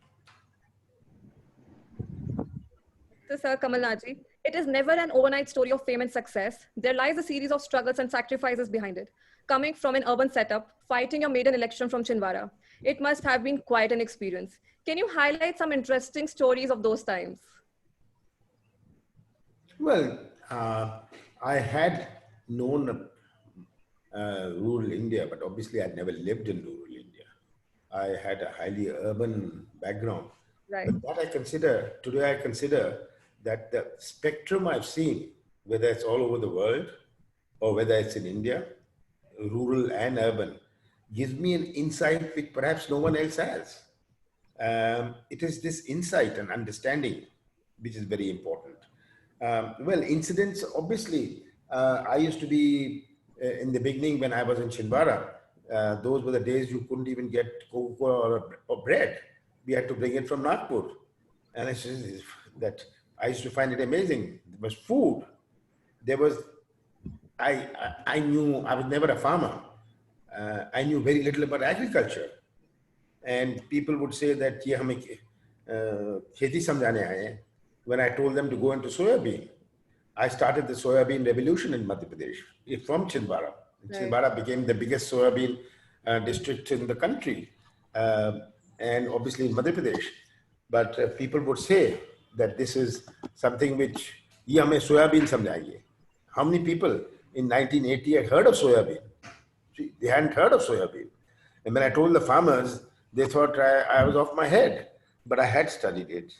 So, Sir Kamalnaji, it is never an overnight story of fame and success. There lies a series of struggles and sacrifices behind it. Coming from an urban setup, fighting your maiden election from Chhindwara, it must have been quite an experience. Can you highlight some interesting stories of those times? Well, I had known rural India, but obviously I'd never lived in rural India. I had a highly urban background. Right. But that I consider that the spectrum I've seen, whether it's all over the world or whether it's in India, rural and urban, gives me an insight which perhaps no one else has. It is this insight and understanding which is very important. Well, incidents, obviously, I used to be in the beginning when I was in Chhindwara, those were the days you couldn't even get cocoa or bread. We had to bring it from Nagpur. And it's just that I used to find it amazing. There was food. There was, I knew, I was never a farmer. I knew very little about agriculture. And people would say that, ye hame kheti samjhane aaye hain. When I told them to go into soybean, I started the soybean revolution in Madhya Pradesh from Chhindwara. Right. Chhindwara became the biggest soybean district in the country, and obviously in Madhya Pradesh. But people would say that this is something which, ye hame soybean samjhaiye. How many people in 1980 had heard of soybean? They hadn't heard of soybean. And when I told the farmers, they thought I was off my head, but I had studied it.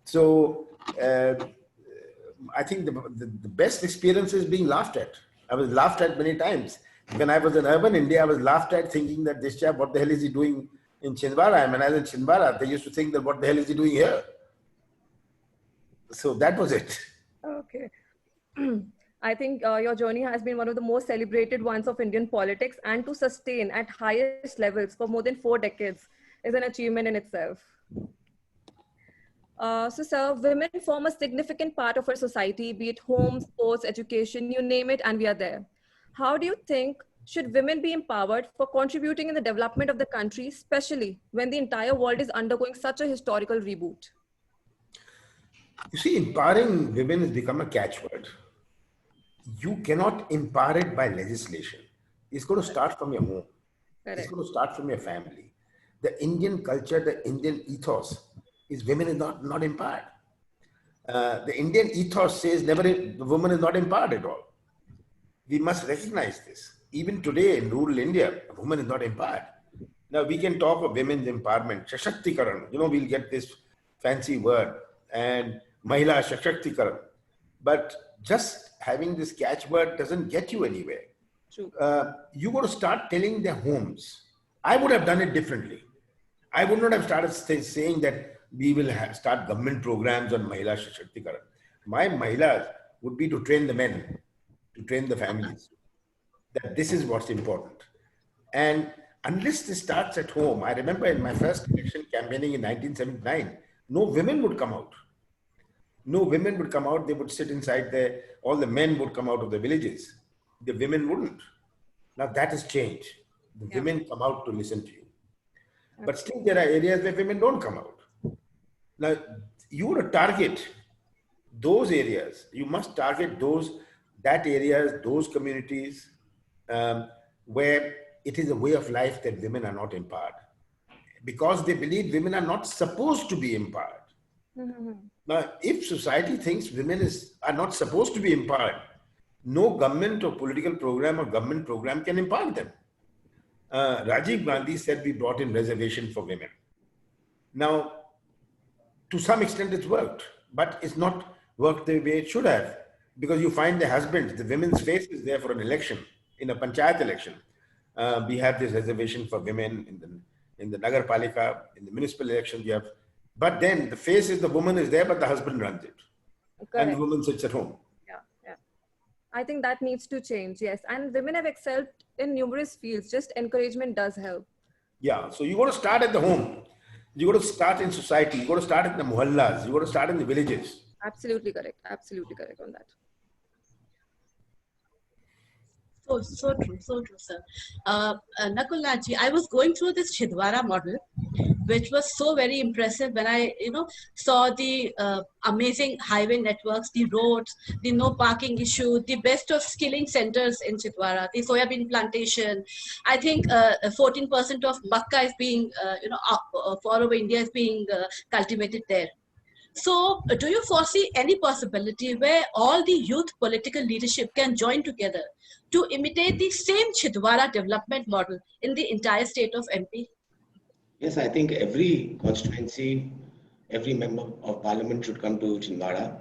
So I think the best experience is being laughed at. I was laughed at many times. When I was in urban India, I was laughed at thinking that this chap, what the hell is he doing in Chhindwara. When I was in Chhindwara, they used to think that what the hell is he doing here? So that was it. Okay. I think your journey has been one of the most celebrated ones of Indian politics, and to sustain at highest levels for more than 4 decades is an achievement in itself. So, sir, women form a significant part of our society, be it home, sports, education, you name it, and we are there. How do you think should women be empowered for contributing in the development of the country, especially when the entire world is undergoing such a historical reboot? You see, empowering women has become a catchword. You cannot empower it by legislation. It's going to start from your home. Correct. It's going to start from your family. The Indian culture, the Indian ethos is women is not empowered. The Indian ethos says the woman is not empowered at all. We must recognize this. Even today in rural India, a woman is not empowered. Now we can talk of women's empowerment, Shashaktikaran. We'll get this fancy word, and Mahila Shashaktikaran. But just having this catchword doesn't get you anywhere. True. You got to start telling their homes. I would have done it differently. I would not have started saying that we will start government programs on Mahila Shashaktikaran. My Mahilas would be to train the men, to train the families, that this is what's important. And unless this starts at home, I remember in my first election campaigning in 1979, no women would come out. No women would come out. They would sit inside there. All the men would come out of the villages. The women wouldn't. Now that has changed. The women come out to listen to you. But still there are areas where women don't come out. Now you want to target those areas. You must target those communities where it is a way of life that women are not empowered. Because they believe women are not supposed to be empowered. Mm-hmm. Now, if society thinks women are not supposed to be empowered, no government or political program or government program can empower them. Rajiv Gandhi said we brought in reservation for women. Now, to some extent it's worked, but it's not worked the way it should have, because you find the husbands, the women's face is there for an election, in a panchayat election. We have this reservation for women in the Nagar Palika, in the municipal elections you have. But then the face is the woman is there, but the husband runs it. Correct. And the woman sits at home. Yeah. I think that needs to change, yes. And women have excelled in numerous fields. Just encouragement does help. Yeah. So you got to start at the home. You got to start in society. You got to start in the muhallas. You got to start in the villages. Absolutely correct. Absolutely correct on that. So true, sir. Nakulnathji, I was going through this Chhindwara model, which was so very impressive when I, saw the amazing highway networks, the roads, the no parking issue, the best of skilling centers in Chhindwara, the soybean plantation. I think 14% of Makka is being, all over India is being cultivated there. So do you foresee any possibility where all the youth political leadership can join together to imitate the same Chhindwara development model in the entire state of MP? Yes, I think every constituency, every member of parliament should come to Chhindwara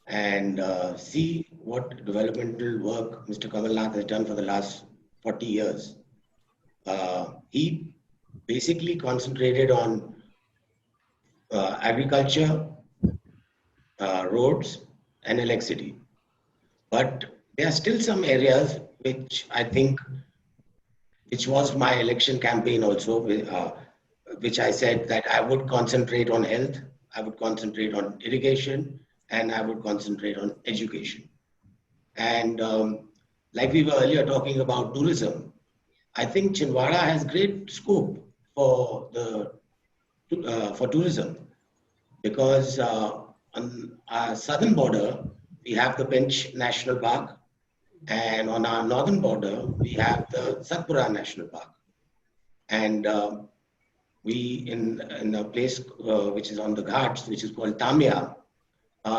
and see what developmental work Mr. Kamal Nath has done for the last 40 years. He basically concentrated on agriculture, roads and electricity. But there are still some areas which I think, which was my election campaign also, which I said that I would concentrate on health, I would concentrate on irrigation, and I would concentrate on education. And like we were earlier talking about tourism, I think Chhindwara has great scope for tourism, because on our southern border, we have the Pench National Park, and on our northern border, we have the Satpura National Park. And we, in a place which is on the Ghats, which is called Tamia,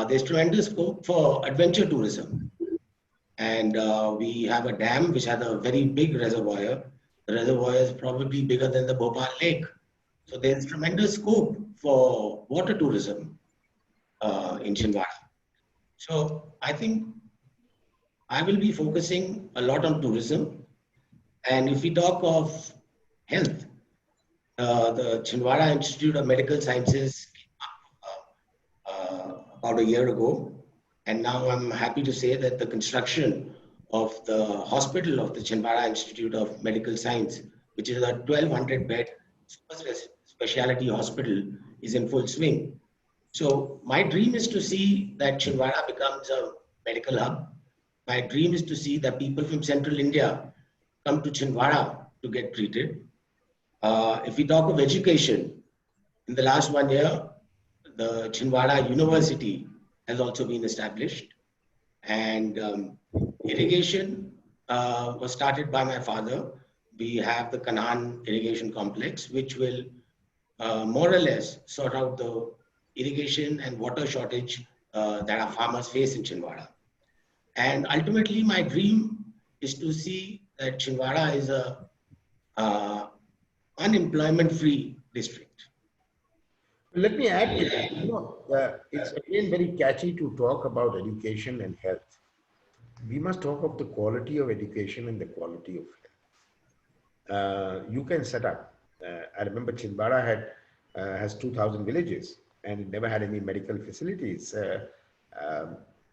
there's tremendous scope for adventure tourism. And we have a dam which has a very big reservoir. The reservoir is probably bigger than the Bhopal Lake. So there's tremendous scope for water tourism in Chhindwara. So I think I will be focusing a lot on tourism. And if we talk of health, the Chhindwara Institute of Medical Sciences about a year ago. And now I'm happy to say that the construction of the hospital of the Chhindwara Institute of Medical Science, which is a 1,200-bed specialty hospital, is in full swing. So my dream is to see that Chhindwara becomes a medical hub. My dream is to see that people from central India come to Chhindwara to get treated. If we talk of education, in the last 1 year, the Chhindwara University has also been established. And irrigation was started by my father. We have the Kanhan irrigation complex, which will more or less sort out the irrigation and water shortage that our farmers face in Chhindwara. And ultimately, my dream is to see that Chhindwara is a unemployment-free district. Let me add to that. You know, it's again very catchy to talk about education and health. We must talk of the quality of education and the quality of health. You can set up. I remember Chhindwara has 2,000 villages and it never had any medical facilities.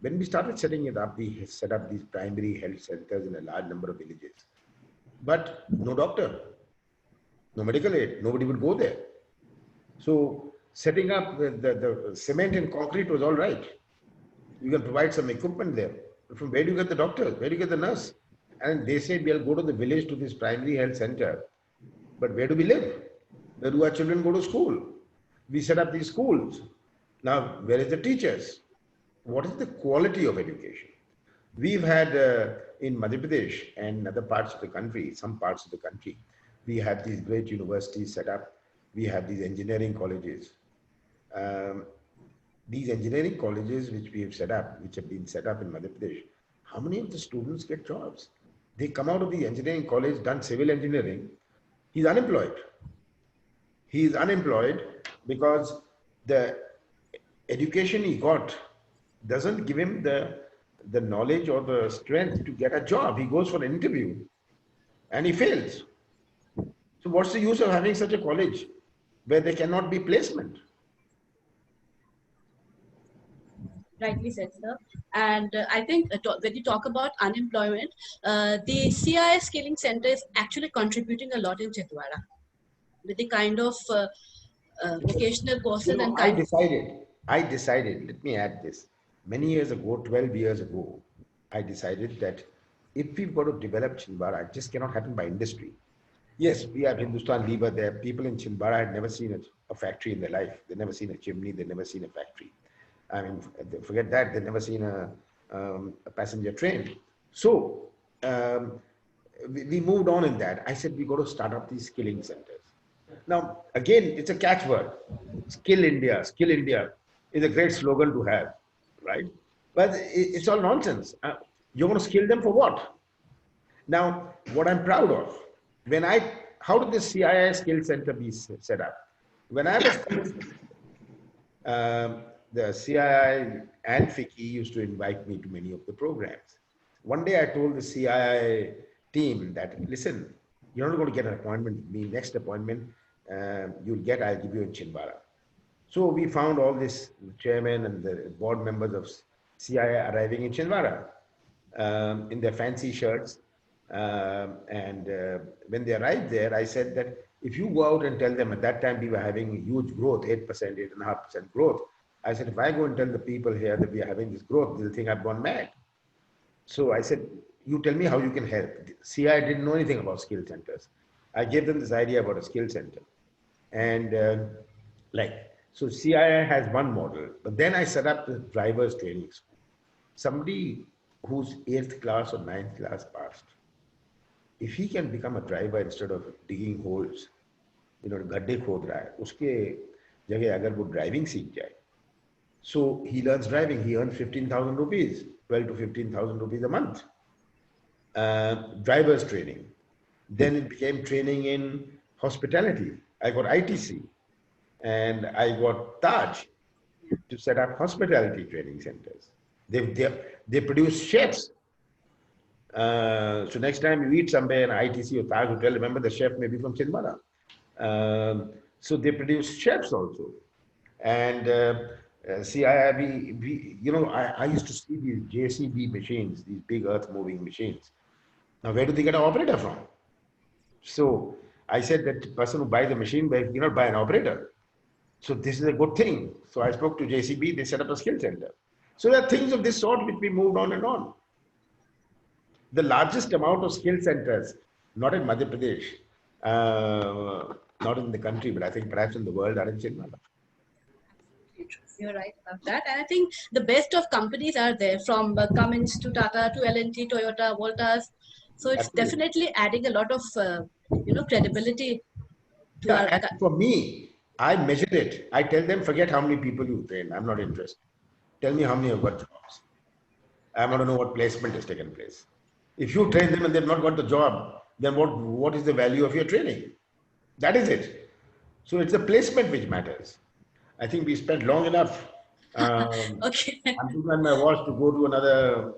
When we started setting it up, we set up these primary health centers in a large number of villages. But no doctor, no medical aid, nobody would go there. So setting up the cement and concrete was all right. You can provide some equipment there. But from where do you get the doctors? Where do you get the nurse? And they said, we'll go to the village to this primary health center. But where do we live? Where do our children go to school? We set up these schools. Now, where is the teachers? What is the quality of education? We've had in Madhya Pradesh and other parts of the country, some parts of the country, we have these great universities set up. We have these engineering colleges. These engineering colleges which we have set up, which have been set up in Madhya Pradesh, how many of the students get jobs? They come out of the engineering college, done civil engineering, he's unemployed. He is unemployed because the education he got doesn't give him the knowledge or the strength to get a job. He goes for an interview and he fails. So what's the use of having such a college where there cannot be placement? Rightly said, sir. And I think when you talk about unemployment, the CIS Skilling Center is actually contributing a lot in Chhindwara with the kind of vocational courses. You know, I decided, let me add this. Many years ago, 12 years ago, I decided that if we've got to develop Chhindwara, it just cannot happen by industry. Yes, we have Hindustan Lever there. People in Chhindwara had never seen a factory in their life. They've never seen a chimney. They've never seen a factory. I mean, forget that. They've never seen a passenger train. So we moved on in that. I said, we got to start up these skilling centers. Now, again, it's a catchword. Skill India is a great slogan to have, right? But it's all nonsense. You're going to skill them for what? Now, what I'm proud of, how did the CII Skill Center be set up? When I was the CII and FICCI used to invite me to many of the programs. One day I told the CII team that, listen, you're not going to get an appointment with me. Next appointment you'll get, I'll give you in Chhindwara. So we found all this chairman and the board members of CII arriving in Chhindwara in their fancy shirts. And when they arrived there, I said that if you go out and tell them, at that time we were having huge growth, 8%, 8.5% growth. I said, if I go and tell the people here that we are having this growth, they'll think I've gone mad. So I said, you tell me how you can help. CII didn't know anything about skill centers. I gave them this idea about a skill center. And so CII has one model, but then I set up the drivers training school. Somebody who's 8th class or 9th class passed, if he can become a driver instead of digging holes, gadde khod raha hai, uske jagah agar wo driving seekh jaye, so he learns driving, he earns 15,000 rupees, 12 to 15,000 rupees a month. Drivers training. Then it became training in hospitality. I got ITC and I got Taj to set up hospitality training centers. They produce chefs. So next time you eat somewhere in ITC or Taj Hotel, remember the chef may be from Chhindwara. So they produce chefs also. And see, I used to see these JCB machines, these big earth moving machines. Now, where do they get an operator from? So I said that the person who buys the machine, but you cannot buy an operator. So this is a good thing. So I spoke to JCB, they set up a skill center. So there are things of this sort which we moved on and on. The largest amount of skill centers, not in Madhya Pradesh, not in the country, but I think perhaps in the world, are in Chennai. You're right about that. And I think the best of companies are there, from Cummins to Tata to L&T, Toyota, Voltas. So it's definitely adding a lot of, credibility to our. And for me, I measure it. I tell them, forget how many people you train. I'm not interested. Tell me how many have got jobs. I want to know what placement has taken place. If you train them and they've not got the job, then what is the value of your training? That is it. So it's the placement which matters. I think we spent long enough. Okay. I'm looking at my watch to go to another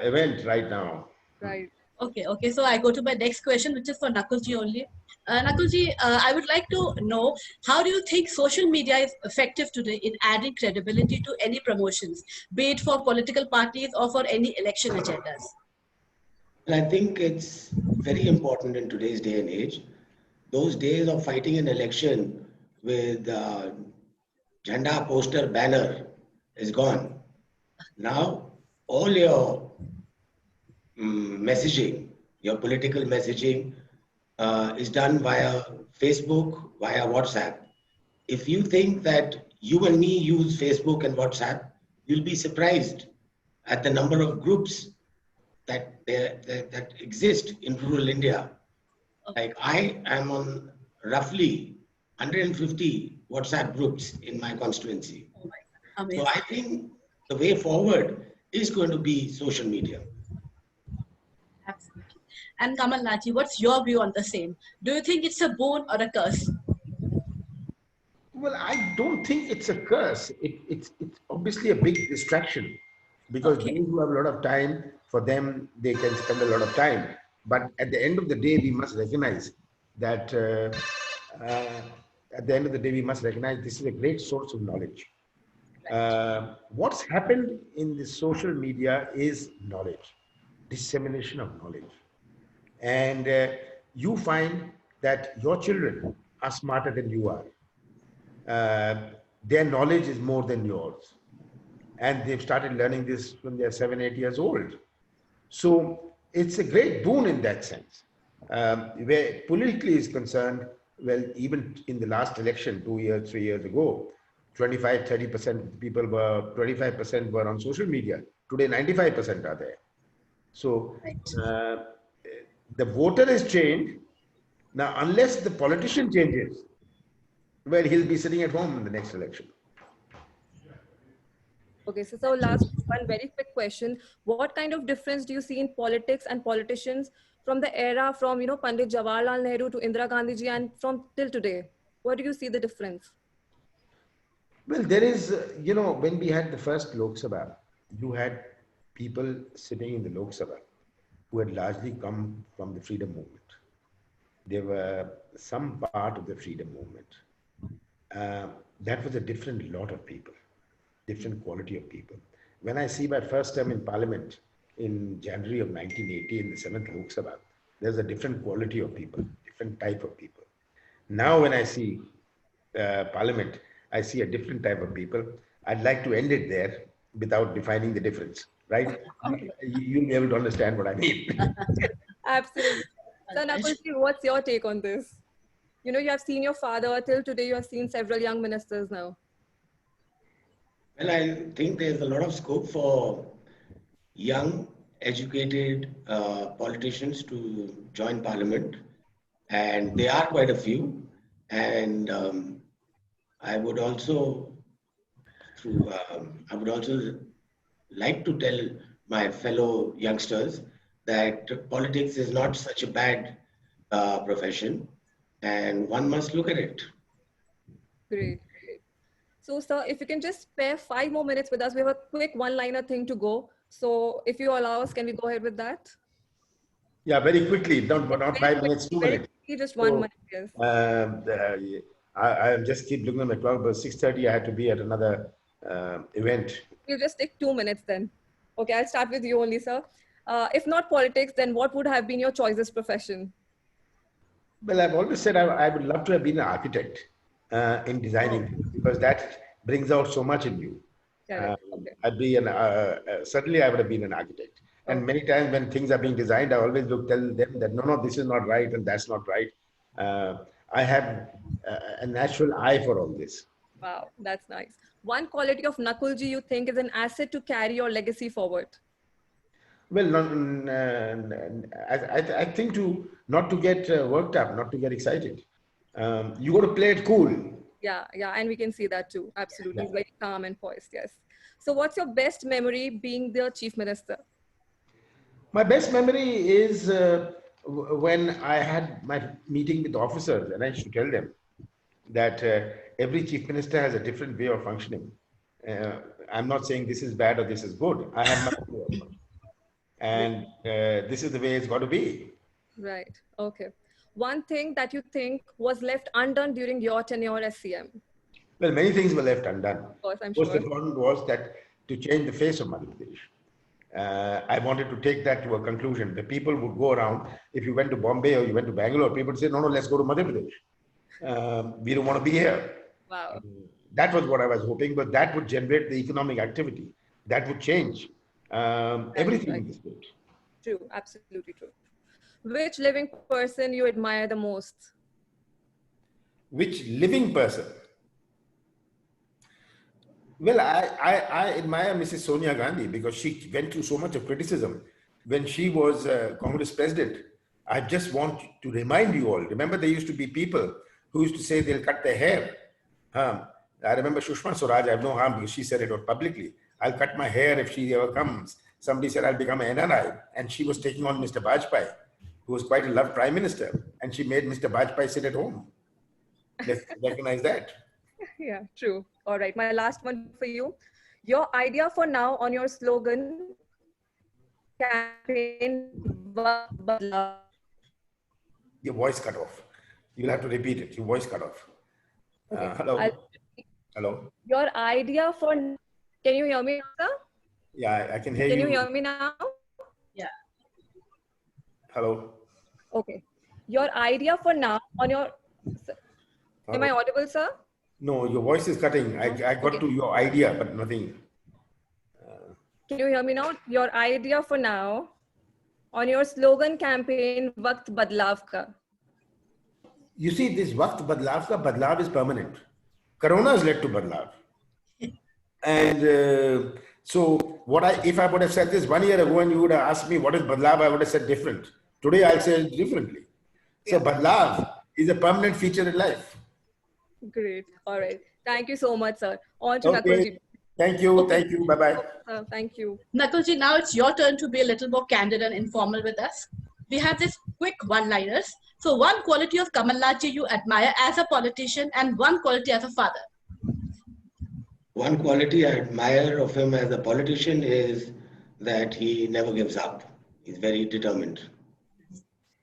event right now. Right. Okay. So I go to my next question, which is for Nakulji only. Nakulji, I would like to know, how do you think social media is effective today in adding credibility to any promotions, be it for political parties or for any election agendas? I think it's very important in today's day and age. Those days of fighting an election with Jhanda poster banner is gone. Now, all your messaging, your political messaging is done via Facebook, via WhatsApp. If you think that you and me use Facebook and WhatsApp, you'll be surprised at the number of groups that exist in rural India. Like, I am on roughly 150 WhatsApp groups in my constituency. So I think the way forward is going to be social media. Absolutely. And Kamal Naji, what's your view on the same? Do you think it's a boon or a curse? Well, I don't think it's a curse. It's obviously a big distraction, because those who have a lot of time, for them, they can spend a lot of time. But at the end of the day, we must recognize that this is a great source of knowledge. What's happened in the social media is knowledge, dissemination of knowledge. And you find that your children are smarter than you are. Their knowledge is more than yours. And they've started learning this when they're 7, 8 years old. So it's a great boon in that sense. Where politically is concerned, well, even in the last election, 2 years, 3 years ago, 25% were on social media. Today, 95% are there. So the voter has changed. Now, unless the politician changes, well, he'll be sitting at home in the next election. Okay, so last one very quick question. What kind of difference do you see in politics and politicians from the era from, Pandit Jawaharlal Nehru to Indira Gandhi ji and from till today? What do you see the difference? Well, there is, when we had the first Lok Sabha, you had people sitting in the Lok Sabha who had largely come from the freedom movement. They were some part of the freedom movement. That was a different lot of people, different quality of people. When I see my first term in Parliament in January of 1980 in the 7th Lok Sabha, there's a different quality of people, different type of people. Now when I see Parliament, I see a different type of people. I'd like to end it there without defining the difference, right? You'll be able to understand what I mean. Absolutely. So Nakulji, what's your take on this? You have seen your father, till today you have seen several young ministers now. Well, I think there's a lot of scope for young, educated politicians to join Parliament, and there are quite a few. And I would also like to tell my fellow youngsters that politics is not such a bad profession, and one must look at it. Great. So, sir, if you can just spare 5 more minutes with us, we have a quick one-liner thing to go. So, if you allow us, can we go ahead with that? Yeah, very quickly, not 5 minutes, 2 Very minutes. quickly, just 1 minute, yes. I just keep looking at my clock, but 6:30 I had to be at another event. We'll just take 2 minutes then. Okay, I'll start with you only, sir. If not politics, then what would have been your choices profession? Well, I've always said I would love to have been an architect in designing, because that brings out so much in you. Okay. I'd be certainly I would have been an architect. And many times when things are being designed, I always tell them that no, this is not right and that's not right. I have a natural eye for all this. Wow, that's nice. One quality of Nakulji you think is an asset to carry your legacy forward? Well, I think not to get worked up, not to get excited. You got to play it cool. Yeah, and we can see that too. Absolutely, Yeah. He's very calm and poised. Yes. So, what's your best memory being the chief minister? My best memory is when I had my meeting with officers, and I used to tell them that every chief minister has a different way of functioning. I'm not saying this is bad or this is good. I have my own way of functioning. And this is the way it's got to be. Right. Okay. One thing that you think was left undone during your tenure as CM? Well, many things were left undone. Of course, I'm Most sure. important was that to change the face of Madhya Pradesh. I wanted to take that to a conclusion. The people would go around, if you went to Bombay or you went to Bangalore, people would say, no, let's go to Madhya Pradesh. We don't want to be here. Wow. That was what I was hoping, but that would generate the economic activity. That would change everything in the state. True. Absolutely true. Which living person you admire the most? Which living person? Well, I admire Mrs. Sonia Gandhi because she went through so much of criticism when she was Congress president. I just want to remind you all, remember there used to be people who used to say they'll cut their hair. I remember Sushma Swaraj, I have no harm because she said it out publicly. I'll cut my hair if she ever comes. Somebody said I'll become an NRI, and she was taking on Mr. Vajpayee, who was quite a loved prime minister, and she made Mr. Vajpayee sit at home. Let's recognize that. Yeah, true. All right. My last one for you. Your idea for now on your slogan campaign. Your voice cut off. You'll have to repeat it. Your voice cut off. Okay. Hello. Hello. Your idea for. Can you hear me now, sir? Yeah, I can hear you. Can you hear me now? Yeah. Hello. Okay. Your idea for now on your. Am I audible, sir? No, your voice is cutting. I got to your idea, but nothing. Can you hear me now? Your idea for now on your slogan campaign, Waqt Badlav Ka. You see, this Waqt Badlav Ka, Badlav is permanent. Corona has led to Badlav. And so if I would have said this 1 year ago and you would have asked me what is Badlav, I would have said different. Today I'll say it differently. So Badlav is a permanent feature in life. Great. All right. Thank you so much, sir. On to Okay. Nakulji. Thank you. Thank you. Bye-bye. Thank you. Nakulji, now it's your turn to be a little more candid and informal with us. We have this quick one-liners. So one quality of Kamalnath you admire as a politician and one quality as a father. One quality I admire of him as a politician is that he never gives up. He's very determined.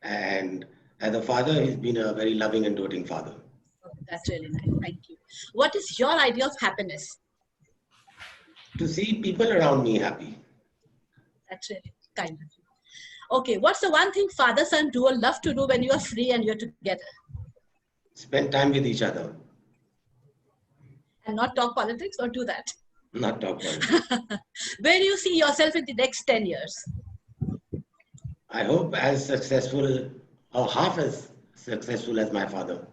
And as a father, he's been a very loving and doting father. That's really nice. Thank you. What is your idea of happiness? To see people around me happy. That's really kind of you. Okay, what's the one thing father-son duo love to do when you are free and you're together? Spend time with each other. And not talk politics or do that? Not talk politics. Where do you see yourself in the next 10 years? I hope as successful or half as successful as my father.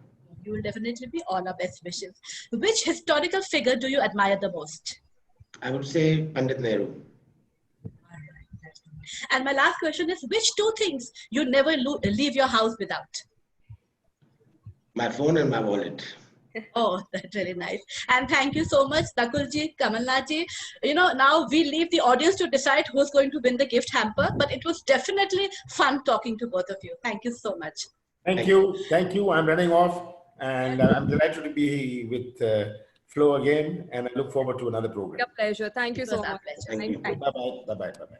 You will definitely be all our best wishes. Which historical figure do you admire the most? I would say Pandit Nehru. And my last question is, which two things you never leave your house without? My phone and my wallet. Oh, that's really nice. And thank you so much, Nakulji, Kamalnathji. You know, now we leave the audience to decide who's going to win the gift hamper, but it was definitely fun talking to both of you. Thank you so much. Thank you. Thank you. I'm running off and I'm delighted to be with Flo again, and I look forward to another program. A pleasure. Thank you so much. Thank you. Bye-bye. Bye-bye. Bye-bye.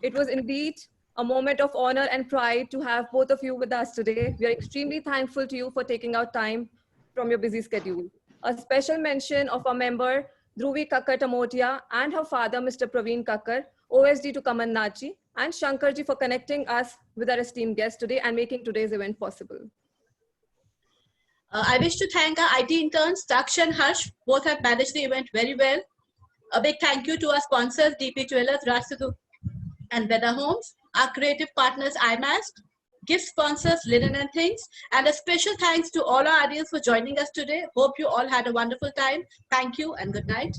It was indeed a moment of honor and pride to have both of you with us today. We are extremely thankful to you for taking out time from your busy schedule. A special mention of our member, Dhruvi Kakkar Tamotia, and her father, Mr. Praveen Kakkar, OSD to Kamal Nathji, and Shankarji for connecting us with our esteemed guest today and making today's event possible. I wish to thank our IT interns, Daksh and Harsh. Both have managed the event very well. A big thank you to our sponsors, DP Jewelers, Rajsudu and Better Homes, our creative partners, iMask, gift sponsors, Linen and Things, and a special thanks to all our audience for joining us today. Hope you all had a wonderful time. Thank you and good night.